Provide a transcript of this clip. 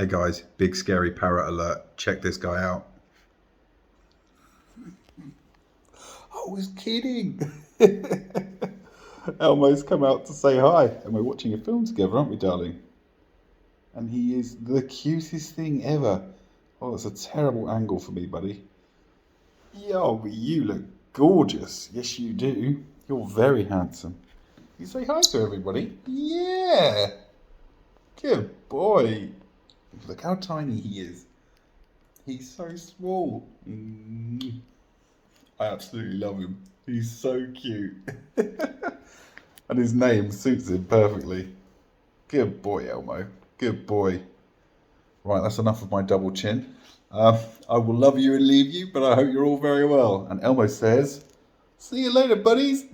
Hey guys, big scary parrot alert. Check this guy out. I was kidding. Elmo's come out to say hi, and we're watching a film together, aren't we, darling? And he is the cutest thing ever. Oh, that's a terrible angle for me, buddy. Yo, but you look gorgeous. Yes, you do. You're very handsome. You say hi to everybody. Yeah. Good boy. Look how tiny he is. He's so small. I absolutely love him. He's so cute. And his name suits him perfectly. Good boy, Elmo. Good boy. Right, that's enough of my double chin. I will love you and leave you, but I hope you're all very well. And Elmo says, see you later, buddies.